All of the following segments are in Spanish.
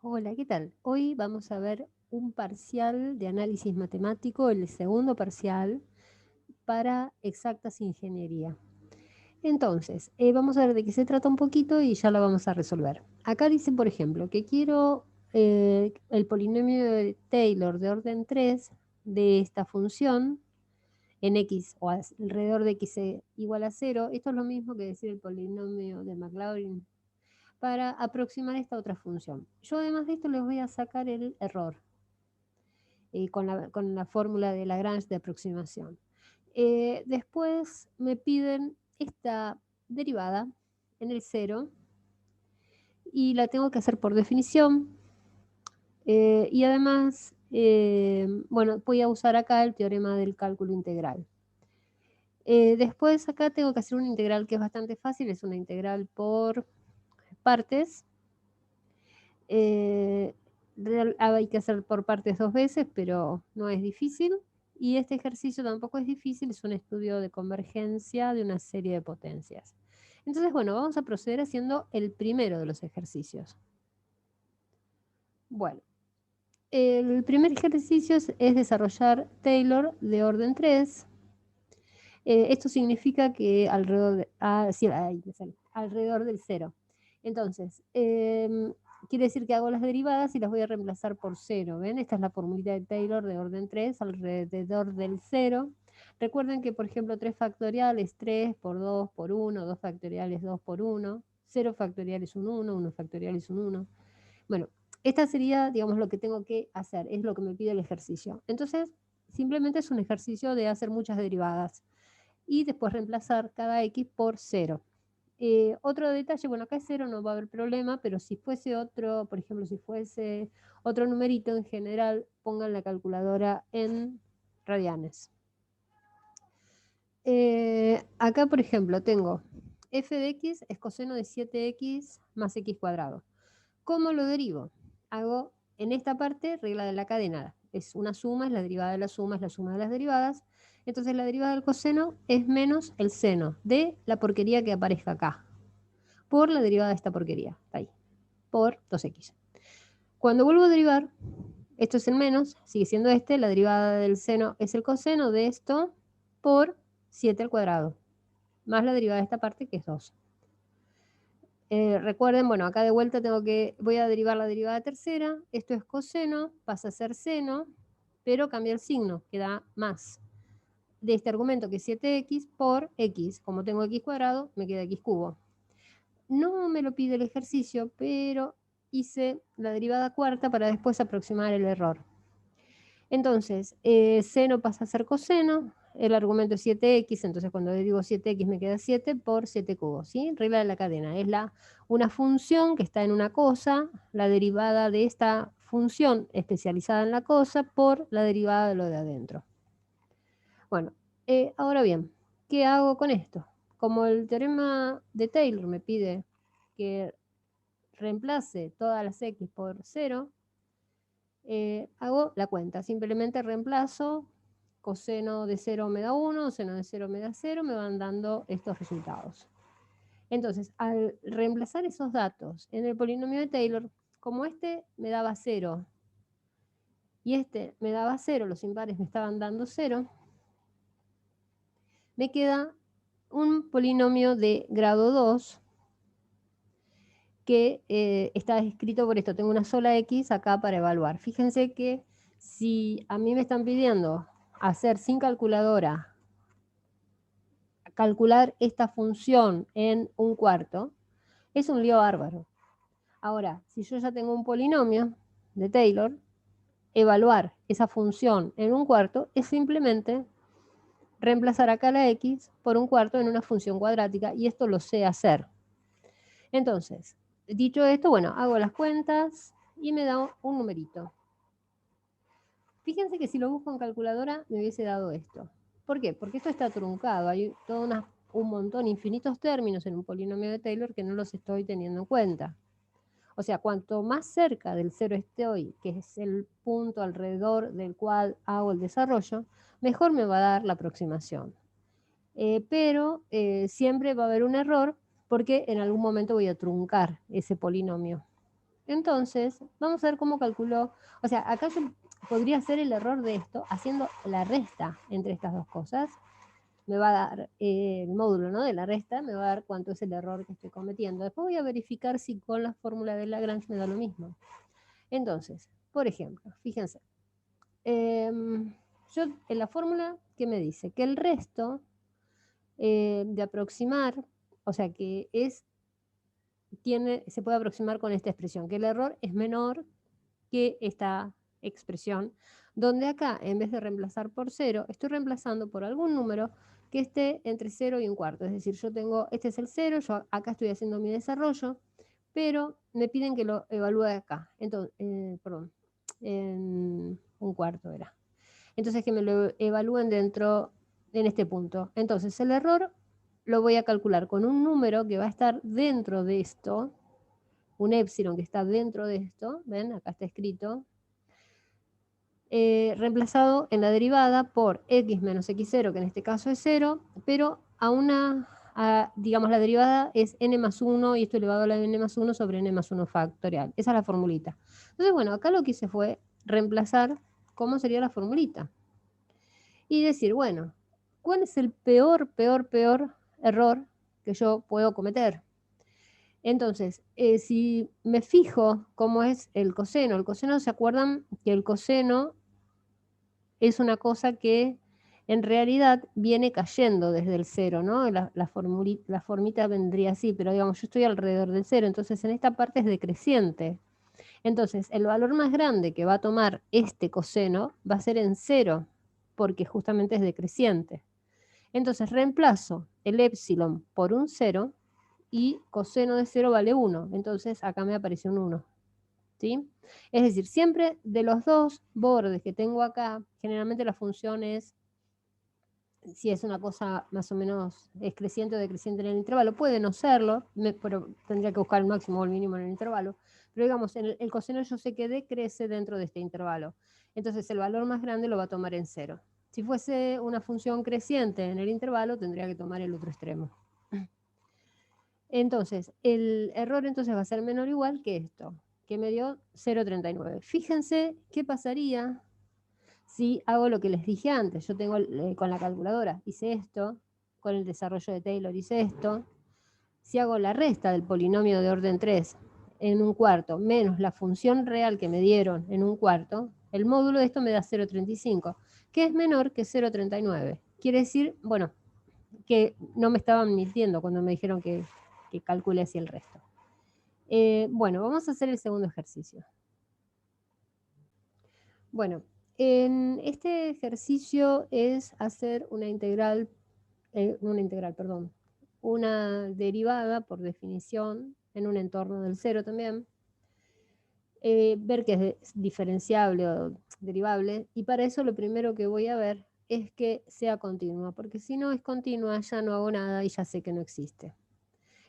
Hola, ¿qué tal? Hoy vamos a ver un parcial de análisis matemático, el segundo parcial para exactas ingeniería. Entonces, vamos a ver de qué se trata un poquito y ya lo vamos a resolver. Acá dice, por ejemplo, que quiero el polinomio de Taylor de orden 3 de esta función en x o alrededor de x igual a 0. Esto es lo mismo que decir el polinomio de Maclaurin para aproximar esta otra función. Yo además de esto les voy a sacar el error con la fórmula de Lagrange de aproximación. Después me piden esta derivada en el 0 y la tengo que hacer por definición. Y además, bueno, voy a usar acá el teorema del cálculo integral. Después acá tengo que hacer una integral que es bastante fácil, es una integral por partes. Hay que hacer por partes 2 veces, pero no es difícil. Y este ejercicio tampoco es difícil, es un estudio de convergencia de una serie de potencias. Entonces, bueno, vamos a proceder haciendo el primero de los ejercicios. Bueno, el primer ejercicio es desarrollar Taylor de orden 3. Esto significa que alrededor del 0. Entonces, quiere decir que hago las derivadas y las voy a reemplazar por 0. ¿Ven? Esta es la formulita de Taylor de orden 3, alrededor del 0. Recuerden que, por ejemplo, 3 factoriales, 3 por 2 por 1, 2 factoriales, 2 por 1, 0 factorial es un 1, 1 factorial es un 1. Bueno, esta sería, digamos, lo que tengo que hacer, es lo que me pide el ejercicio. Entonces, simplemente es un ejercicio de hacer muchas derivadas y después reemplazar cada x por 0. Otro detalle, bueno, acá es 0, no va a haber problema, pero si fuese otro, por ejemplo, si fuese otro numerito en general, pongan la calculadora en radianes. Acá, por ejemplo, tengo f de x es coseno de 7x más x cuadrado. ¿Cómo lo derivo? Hago en esta parte regla de la cadena. Es una suma, es la derivada de la suma, es la suma de las derivadas. Entonces la derivada del coseno es menos el seno de la porquería que aparezca acá, por la derivada de esta porquería, está ahí, por 2x. Cuando vuelvo a derivar, esto es el menos, sigue siendo este, la derivada del seno es el coseno de esto por 7 al cuadrado, más la derivada de esta parte que es 2. Recuerden, bueno, acá de vuelta voy a derivar la derivada tercera, esto es coseno, pasa a ser seno, pero cambia el signo, queda más de este argumento que es 7x por x, como tengo x cuadrado, me queda x cubo. No me lo pide el ejercicio, pero hice la derivada cuarta para después aproximar el error. Entonces, seno pasa a ser coseno, el argumento es 7x, entonces cuando derivo 7x me queda 7 por 7 cubos, ¿sí? Regla de la cadena, es una función que está en una cosa, la derivada de esta función especializada en la cosa por la derivada de lo de adentro. Bueno, ahora bien, ¿qué hago con esto? Como el teorema de Taylor me pide que reemplace todas las x por 0, hago la cuenta, simplemente reemplazo, coseno de 0 me da 1, seno de 0 me da 0, me van dando estos resultados. Entonces, al reemplazar esos datos en el polinomio de Taylor, como este me daba 0 y este me daba 0, los impares me estaban dando 0, me queda un polinomio de grado 2 que está escrito por esto. Tengo una sola x acá para evaluar. Fíjense que si a mí me están pidiendo hacer sin calculadora, calcular esta función en un cuarto, es un lío bárbaro. Ahora, si yo ya tengo un polinomio de Taylor, evaluar esa función en un cuarto es simplemente reemplazar acá la x por un cuarto en una función cuadrática, y esto lo sé hacer. Entonces, dicho esto, bueno, hago las cuentas y me da un numerito. Fíjense que si lo busco en calculadora me hubiese dado esto. ¿Por qué? Porque esto está truncado. Hay un montón, infinitos términos en un polinomio de Taylor que no los estoy teniendo en cuenta. O sea, cuanto más cerca del cero estoy, que es el punto alrededor del cual hago el desarrollo, mejor me va a dar la aproximación. Pero siempre va a haber un error porque en algún momento voy a truncar ese polinomio. Entonces, vamos a ver cómo calculó. O sea, acá yo podría hacer el error de esto haciendo la resta entre estas dos cosas. Me va a dar el módulo, ¿no?, de la resta, me va a dar cuánto es el error que estoy cometiendo. Después voy a verificar si con la fórmula de Lagrange me da lo mismo. Entonces, por ejemplo, fíjense. Yo en la fórmula, ¿qué me dice? Que el resto de aproximar, o sea, que se puede aproximar con esta expresión, que el error es menor que esta expresión, donde acá, en vez de reemplazar por 0, estoy reemplazando por algún número que esté entre 0 y 1/4. Es decir, yo tengo, este es el 0, yo acá estoy haciendo mi desarrollo, pero me piden que lo evalúe acá. Entonces, perdón, en 1/4 era. Entonces, que me lo evalúen dentro, en este punto. Entonces, el error lo voy a calcular con un número que va a estar dentro de esto, un épsilon que está dentro de esto, ¿ven? Acá está escrito, reemplazado en la derivada por x menos x0, que en este caso es 0, pero digamos, la derivada es n más 1 y esto elevado a la n más 1 sobre n más 1 factorial. Esa es la formulita. Entonces, bueno, acá lo que hice fue reemplazar cómo sería la formulita. Y decir, bueno, ¿cuál es el peor error que yo puedo cometer? Entonces, si me fijo cómo es el coseno, ¿se acuerdan que el coseno es una cosa que en realidad viene cayendo desde el 0, ¿no? La formita vendría así, pero digamos, yo estoy alrededor del 0, entonces en esta parte es decreciente. Entonces, el valor más grande que va a tomar este coseno va a ser en 0, porque justamente es decreciente. Entonces, reemplazo el épsilon por un 0 y coseno de 0 vale 1. Entonces, acá me apareció un 1. ¿Sí? Es decir, siempre de los dos bordes que tengo acá, generalmente la función es, si es una cosa más o menos es creciente o decreciente en el intervalo, puede no serlo, pero tendría que buscar el máximo o el mínimo en el intervalo, pero digamos, el coseno yo sé que decrece dentro de este intervalo, entonces el valor más grande lo va a tomar en 0. Si fuese una función creciente en el intervalo, tendría que tomar el otro extremo. Entonces, el error entonces va a ser menor o igual que esto, que me dio 0,39. Fíjense qué pasaría si hago lo que les dije antes. Yo tengo con la calculadora, hice esto, con el desarrollo de Taylor hice esto. Si hago la resta del polinomio de orden 3 en 1/4 menos la función real que me dieron en 1/4, el módulo de esto me da 0,35, que es menor que 0,39. Quiere decir, bueno, que no me estaban mintiendo cuando me dijeron que calcule así el resto. Bueno, vamos a hacer el segundo ejercicio. Bueno, en este ejercicio es hacer una derivada por definición en un entorno del 0 también, ver que es diferenciable o derivable, y para eso lo primero que voy a ver es que sea continua, porque si no es continua ya no hago nada y ya sé que no existe.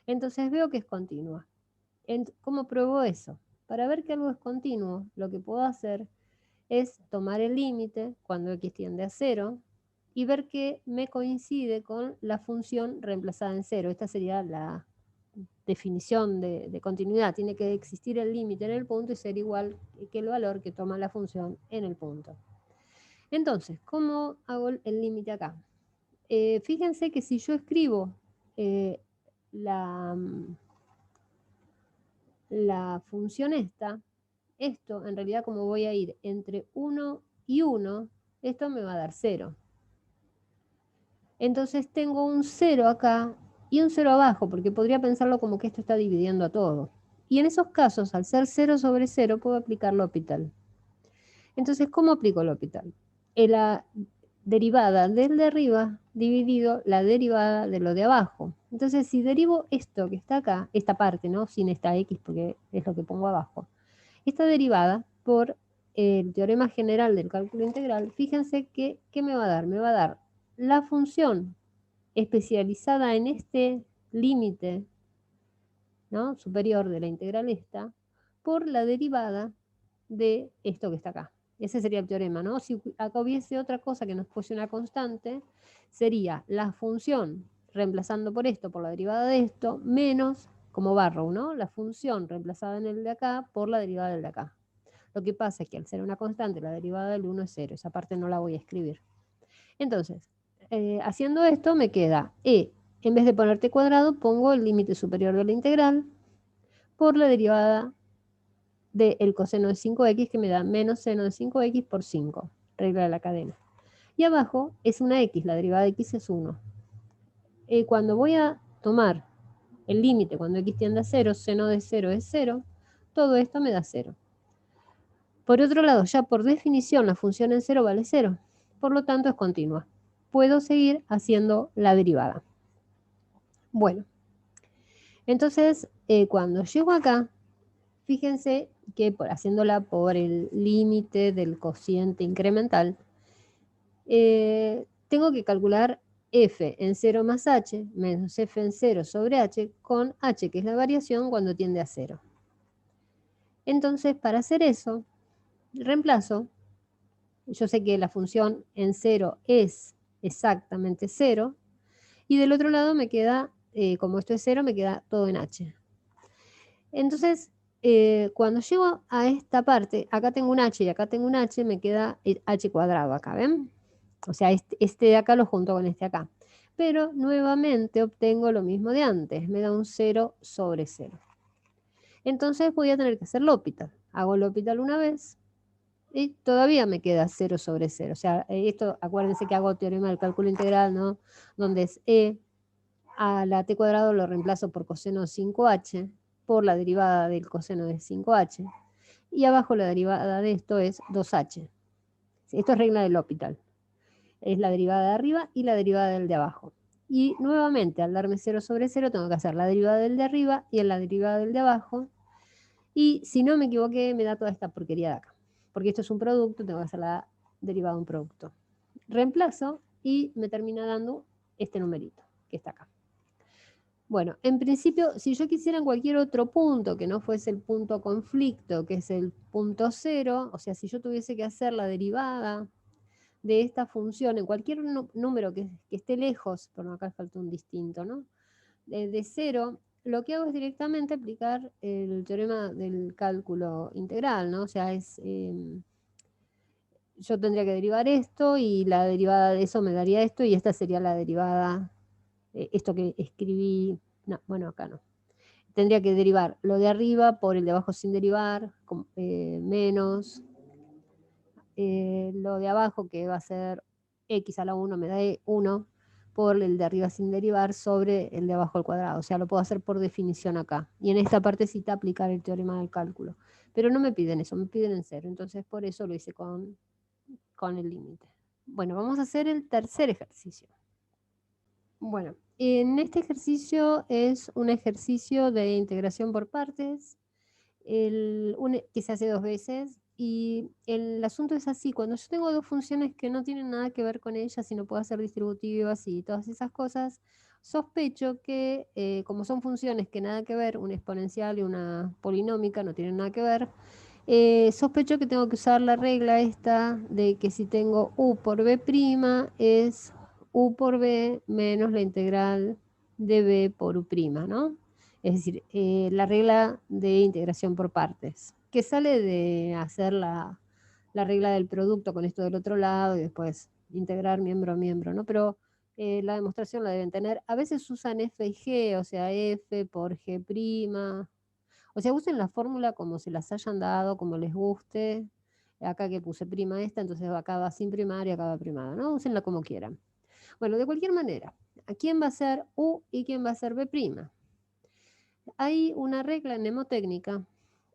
Entonces veo que es continua. ¿Cómo pruebo eso? Para ver que algo es continuo, lo que puedo hacer es tomar el límite cuando x tiende a 0 y ver que me coincide con la función reemplazada en 0. Esta sería la definición de continuidad. Tiene que existir el límite en el punto y ser igual que el valor que toma la función en el punto. Entonces, ¿cómo hago el límite acá? Fíjense que si yo escribo la función esto en realidad como voy a ir entre 1 y 1, esto me va a dar 0. Entonces tengo un 0 acá y un 0 abajo, porque podría pensarlo como que esto está dividiendo a todo. Y en esos casos, al ser 0 sobre 0, puedo aplicar L'Hopital. Entonces, ¿cómo aplico L'Hopital? La derivada del de arriba dividido la derivada de lo de abajo. Entonces, si derivo esto que está acá, esta parte, ¿no? Sin esta x, porque es lo que pongo abajo, esta derivada por el teorema general del cálculo integral, fíjense que ¿qué me va a dar? Me va a dar la función especializada en este límite, ¿no?, superior de la integral esta, por la derivada de esto que está acá. Ese sería el teorema, ¿no? Si acá hubiese otra cosa que no fuese una constante, sería la función reemplazando por esto, por la derivada de esto, menos como Barrow, ¿no? La función reemplazada en el de acá por la derivada del de acá. Lo que pasa es que al ser una constante, la derivada del 1 es 0. Esa parte no la voy a escribir. Entonces, haciendo esto me queda e, en vez de poner t cuadrado, pongo el límite superior de la integral por la derivada del coseno de 5x, que me da menos seno de 5x por 5, regla de la cadena. Y abajo es una x, la derivada de x es 1. Cuando voy a tomar el límite, cuando x tiende a 0, seno de 0 es 0, todo esto me da 0. Por otro lado, ya por definición la función en 0 vale 0, por lo tanto es continua. Puedo seguir haciendo la derivada. Bueno, entonces cuando llego acá, fíjense que haciéndola por el límite del cociente incremental, tengo que calcular f en 0 más h menos f en 0 sobre h con h, que es la variación cuando tiende a 0. Entonces, para hacer eso, reemplazo. Yo sé que la función en 0 es exactamente 0. Y del otro lado me queda, como esto es 0, me queda todo en h. Entonces, cuando llego a esta parte, acá tengo un h y acá tengo un h, me queda el h cuadrado acá, ¿ven? O sea, este de acá lo junto con este acá. Pero nuevamente obtengo lo mismo de antes, me da un 0 sobre 0. Entonces voy a tener que hacer L'Hopital. Hago L'Hopital una vez y todavía me queda 0 sobre 0. O sea, esto, acuérdense que hago teorema del cálculo integral, ¿no? Donde es e a la t cuadrado lo reemplazo por coseno de 5h, por la derivada del coseno de 5h. Y abajo la derivada de esto es 2h. Esto es regla del L'Hopital. Es la derivada de arriba y la derivada del de abajo. Y nuevamente, al darme 0 sobre 0, tengo que hacer la derivada del de arriba y la derivada del de abajo. Y si no me equivoqué, me da toda esta porquería de acá. Porque esto es un producto, tengo que hacer la derivada de un producto. Reemplazo y me termina dando este numerito que está acá. Bueno, en principio, si yo quisiera en cualquier otro punto que no fuese el punto conflicto, que es el punto 0, o sea, si yo tuviese que hacer la derivada de esta función en cualquier número que esté lejos, pero acá falta un distinto, ¿no? De 0, lo que hago es directamente aplicar el teorema del cálculo integral, ¿no? O sea, yo tendría que derivar esto y la derivada de eso me daría esto y esta sería la derivada, esto que escribí, no, bueno, acá no. Tendría que derivar lo de arriba por el de abajo sin derivar, menos lo de abajo, que va a ser x a la 1, me da 1, por el de arriba sin derivar sobre el de abajo al cuadrado. O sea, lo puedo hacer por definición acá. Y en esta partecita aplicar el teorema del cálculo. Pero no me piden eso, me piden en 0. Entonces por eso lo hice con el límite. Bueno, vamos a hacer el tercer ejercicio. Bueno, en este ejercicio es un ejercicio de integración por partes, que se hace 2 veces. Y el asunto es así: cuando yo tengo dos funciones que no tienen nada que ver con ellas y no puedo hacer distributivas y todas esas cosas, sospecho que como son funciones que nada que ver, una exponencial y una polinómica no tienen nada que ver, sospecho que tengo que usar la regla esta de que si tengo u por b' es u por b menos la integral de b por u', ¿no? Es decir, la regla de integración por partes, que sale de hacer la regla del producto con esto del otro lado y después integrar miembro a miembro, ¿no? Pero la demostración la deben tener. A veces usan f y g, o sea, f por g'. O sea, usen la fórmula como se las hayan dado, como les guste. Acá que puse prima esta, entonces acá va sin primar y acá va primada, ¿no? Úsenla como quieran. Bueno, de cualquier manera, ¿a quién va a ser u y quién va a ser b'? Hay una regla mnemotécnica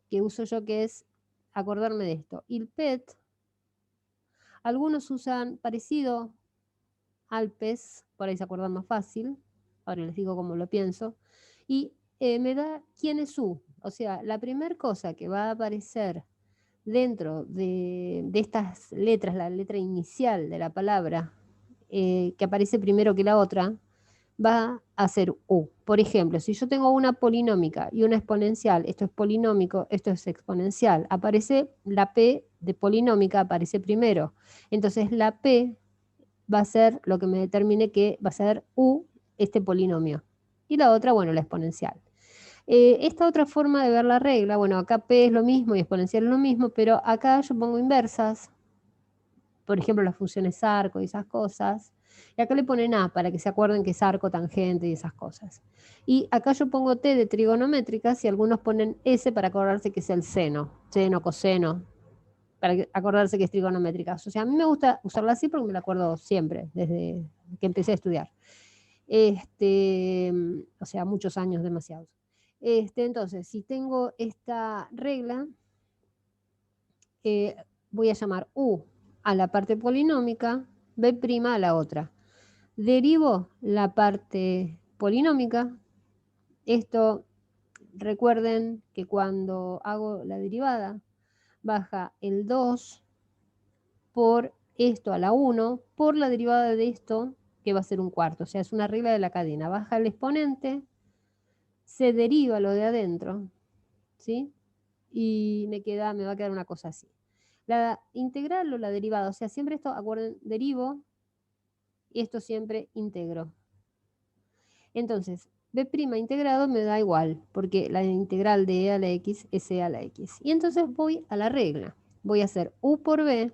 que uso yo que es acordarme de esto. Il PET, algunos usan parecido al PES, por ahí se acuerdan más fácil, ahora les digo cómo lo pienso, y me da quién es U. O sea, la primera cosa que va a aparecer dentro de estas letras, la letra inicial de la palabra, que aparece primero que la otra, va a ser U. Por ejemplo, si yo tengo una polinómica y una exponencial, esto es polinómico, esto es exponencial, aparece la P de polinómica, aparece primero. Entonces la P va a ser lo que me determine que va a ser U, este polinomio. Y la otra, bueno, la exponencial. Esta otra forma de ver la regla, bueno, acá P es lo mismo y exponencial es lo mismo, pero acá yo pongo inversas, por ejemplo, las funciones arco y esas cosas, y acá le ponen A para que se acuerden que es arco, tangente y esas cosas. Y acá yo pongo T de trigonométricas y algunos ponen S para acordarse que es el seno, coseno, para acordarse que es trigonométricas. O sea, a mí me gusta usarla así porque me la acuerdo siempre, desde que empecé a estudiar. O sea, muchos años demasiados. Entonces, si tengo esta regla, voy a llamar U a la parte polinómica, B' a la otra. Derivo la parte polinómica. Esto, recuerden que cuando hago la derivada, baja el 2 por esto a la 1 por la derivada de esto, que va a ser un cuarto. O sea, es una regla de la cadena. Baja el exponente, se deriva lo de adentro, ¿sí? Y me va a quedar una cosa así. La integral o la derivada, o sea, siempre esto, acuerden, derivo, y esto siempre integro. Entonces, B' integrado me da igual, porque la integral de E a la X es E a la X. Y entonces voy a la regla. Voy a hacer U por B.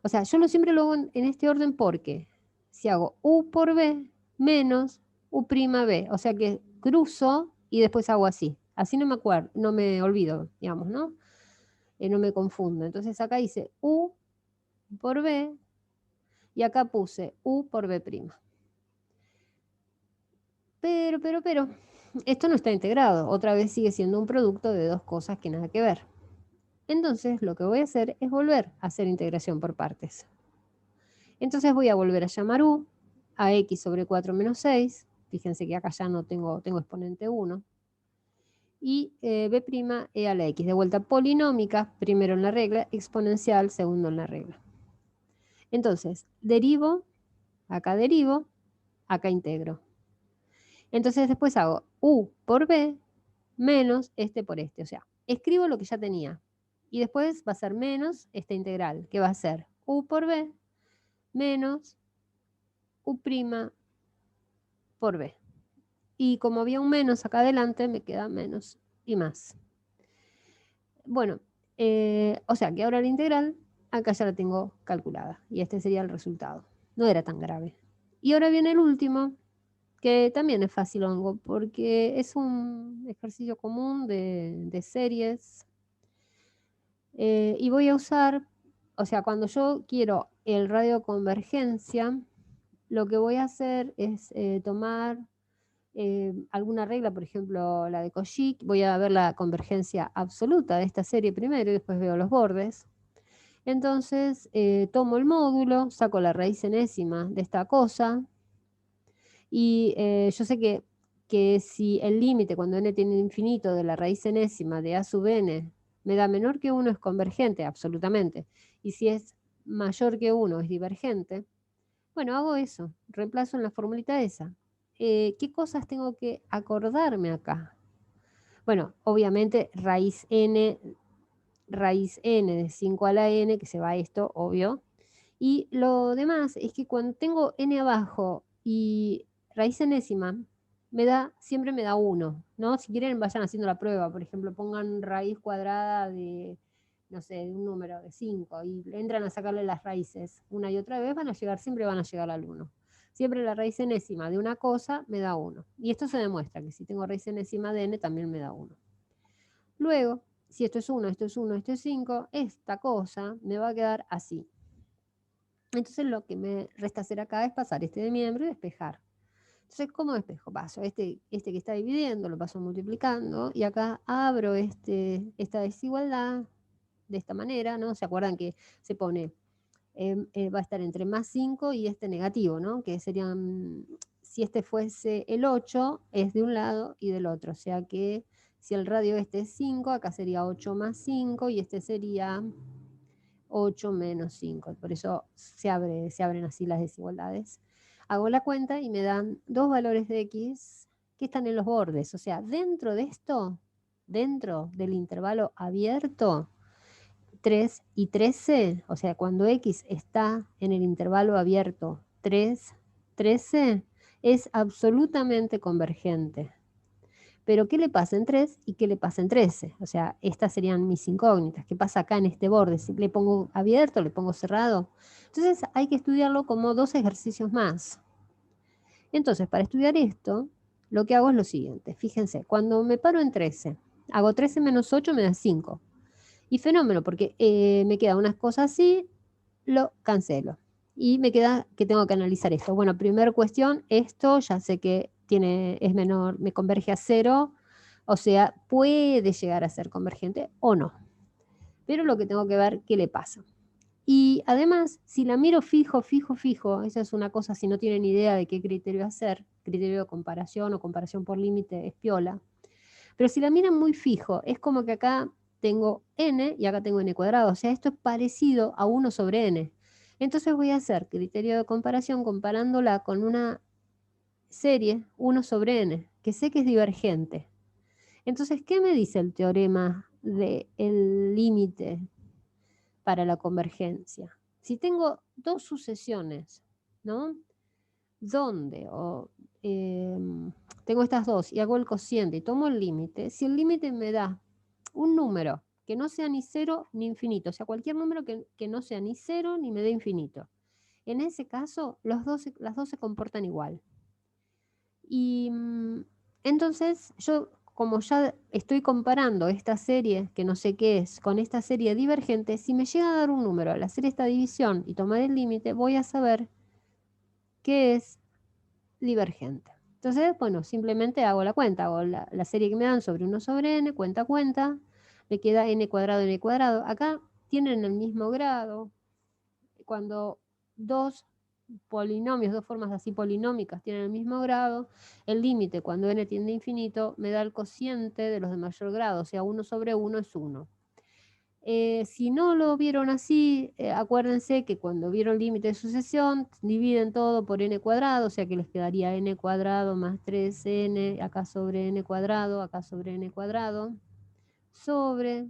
O sea, yo siempre lo hago en este orden porque si hago U por B menos U' B, o sea que cruzo y después hago así. Así no me acuerdo, no me olvido, digamos, ¿no? No me confundo. Entonces acá hice U por B y acá puse U por B'. Pero, esto no está integrado. Otra vez sigue siendo un producto de dos cosas que nada que ver. Entonces lo que voy a hacer es volver a hacer integración por partes. Entonces voy a volver a llamar U a X sobre 4 menos 6. Fíjense que acá ya no tengo exponente 1. Y B' E a la X. De vuelta polinómica, primero en la regla, exponencial, segundo en la regla. Entonces, derivo, acá integro. Entonces después hago U por B menos este por este. O sea, escribo lo que ya tenía. Y después va a ser menos esta integral, que va a ser U por B menos U' por B. Y como había un menos acá adelante, me queda menos y más. Bueno, o sea que ahora la integral, acá ya la tengo calculada. Y este sería el resultado. No era tan grave. Y ahora viene el último, que también es fácil hongo, porque es un ejercicio común de series. Y voy a usar, o sea, cuando yo quiero el radio convergencia, lo que voy a hacer es tomar alguna regla, por ejemplo, la de Cauchy. Voy a ver la convergencia absoluta de esta serie primero y después veo los bordes. Entonces, tomo el módulo, saco la raíz enésima de esta cosa, y yo sé que si el límite cuando n tiene infinito de la raíz enésima de a sub n me da menor que 1 es convergente, absolutamente. Y si es mayor que 1 es divergente. Bueno, hago eso, reemplazo en la formulita esa. ¿Qué cosas tengo que acordarme acá? Bueno, obviamente raíz n de 5 a la n, que se va a esto, obvio. Y lo demás es que cuando tengo n abajo y raíz enésima, siempre me da 1, ¿no? Si quieren vayan haciendo la prueba, por ejemplo, pongan raíz cuadrada de, no sé, de un número de 5 y entran a sacarle las raíces una y otra vez, siempre van a llegar al 1. Siempre la raíz enésima de una cosa me da 1. Y esto se demuestra que si tengo raíz enésima de n también me da 1. Luego, si esto es 1, esto es 1, esto es 5, esta cosa me va a quedar así. Entonces lo que me resta hacer acá es pasar este de miembro y despejar. Entonces, ¿cómo despejo? Paso este que está dividiendo, lo paso multiplicando, y acá abro esta desigualdad de esta manera, ¿no? ¿Se acuerdan que se pone, va a estar entre más 5 y este negativo, ¿no? Que serían, si este fuese el 8, es de un lado y del otro. O sea que si el radio este es 5, acá sería 8 más 5, y este sería 8 menos 5. Por eso se abren así las desigualdades. Hago la cuenta y me dan dos valores de x que están en los bordes. O sea, dentro de esto, dentro del intervalo abierto, 3 y 13, o sea, cuando x está en el intervalo abierto 3, 13, es absolutamente convergente. Pero ¿qué le pasa en 3 y qué le pasa en 13? O sea, estas serían mis incógnitas. ¿Qué pasa acá en este borde? Si le pongo abierto, le pongo cerrado. Entonces hay que estudiarlo como 2 ejercicios más. Entonces, para estudiar esto, lo que hago es lo siguiente. Fíjense, cuando me paro en 13, hago 13 menos 8 me da 5. Y fenómeno, porque me queda unas cosas así, lo cancelo. Y me queda que tengo que analizar esto. Bueno, primera cuestión, esto ya sé que es menor, me converge a 0, o sea, puede llegar a ser convergente o no. Pero lo que tengo que ver, ¿qué le pasa? Y además, si la miro fijo, esa es una cosa, si no tienen idea de qué criterio hacer, criterio de comparación o comparación por límite es piola, pero si la miran muy fijo, es como que acá tengo n y acá tengo n cuadrado, o sea, esto es parecido a 1 sobre n. Entonces voy a hacer criterio de comparación comparándola con una serie 1 sobre n, que sé que es divergente. Entonces, ¿qué me dice el teorema del límite para la convergencia? Si tengo dos sucesiones, ¿no? Donde tengo estas dos y hago el cociente y tomo el límite, si el límite me da un número que no sea ni 0 ni infinito, o sea, cualquier número que no sea ni 0 ni me dé infinito, en ese caso las dos se comportan igual. Y entonces yo, como ya estoy comparando esta serie, que no sé qué es, con esta serie divergente, si me llega a dar un número al hacer esta división y tomar el límite, voy a saber qué es divergente. Entonces, bueno, simplemente hago la cuenta, hago la serie que me dan sobre 1 sobre n, cuenta, me queda n cuadrado. Acá tienen el mismo grado. Cuando dos polinomios, dos formas así polinómicas tienen el mismo grado, el límite cuando n tiende a infinito me da el cociente de los de mayor grado, o sea, 1 sobre 1 es 1. Si no lo vieron así, acuérdense que cuando vieron límite de sucesión, dividen todo por n cuadrado, o sea que les quedaría n cuadrado más 3n, acá sobre n cuadrado, acá sobre n cuadrado, sobre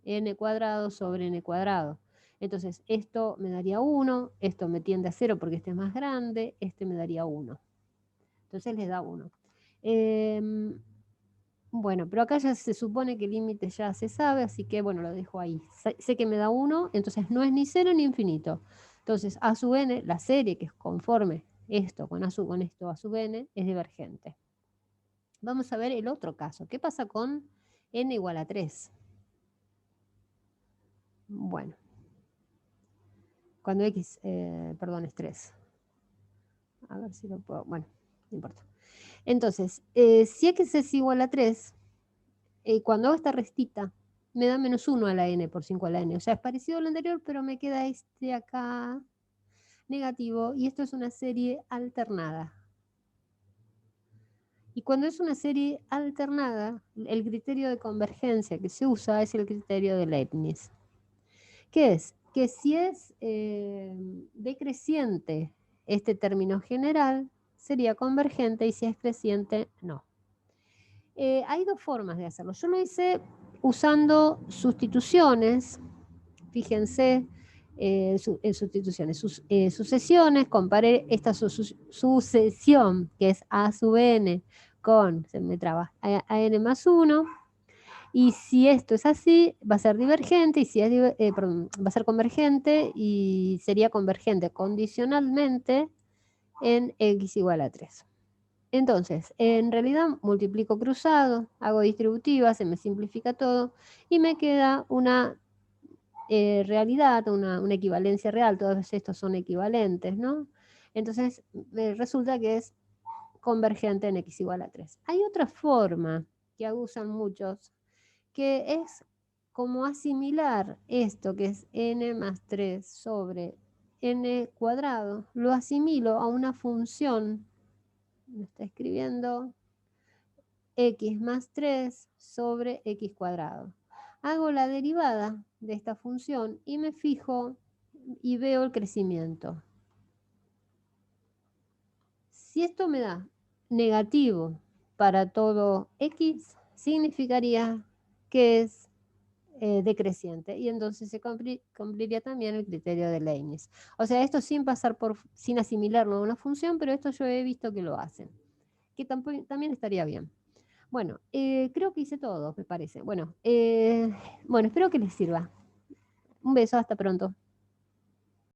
n cuadrado sobre n cuadrado. Entonces, esto me daría 1, esto me tiende a 0 porque este es más grande, este me daría 1. Entonces les da 1. Bueno, pero acá ya se supone que el límite ya se sabe, así que bueno, lo dejo ahí. Sé que me da 1, entonces no es ni 0 ni infinito. Entonces a sub n, la serie que es conforme esto con esto a sub n, es divergente. Vamos a ver el otro caso. ¿Qué pasa con n igual a 3? Bueno, cuando x, perdón, es 3. A ver si lo puedo, bueno, no importa. Entonces, si x es igual a 3, cuando hago esta restita, me da menos 1 a la n por 5 a la n. O sea, es parecido a lo anterior, pero me queda este acá negativo. Y esto es una serie alternada. Y cuando es una serie alternada, el criterio de convergencia que se usa es el criterio de Leibniz. ¿Qué es? Que si es decreciente este término general, sería convergente, y si es creciente, no. Hay dos formas de hacerlo. Yo lo hice usando sustituciones. Fíjense, en sustituciones, sucesiones, comparé esta sucesión, que es a sub n, con, se me traba, a n más 1, y si esto es así, va a ser divergente, y si es, perdón, va a ser convergente, y sería convergente condicionalmente en x igual a 3. Entonces, en realidad multiplico cruzado, hago distributiva, se me simplifica todo, y me queda una realidad, una equivalencia real. Todos estos son equivalentes, ¿no? Entonces, me resulta que es convergente en x igual a 3. Hay otra forma que usan muchos, que es como asimilar esto, que es n más 3 sobre n cuadrado, lo asimilo a una función, me está escribiendo, x más 3 sobre x cuadrado. Hago la derivada de esta función y me fijo y veo el crecimiento. Si esto me da negativo para todo x, significaría que es decreciente, y entonces se cumpliría también el criterio de Leibniz. O sea, esto sin asimilarlo a una función, pero esto yo he visto que lo hacen, que también estaría bien. Bueno, creo que hice todo, me parece. Bueno, bueno, espero que les sirva. Un beso, hasta pronto.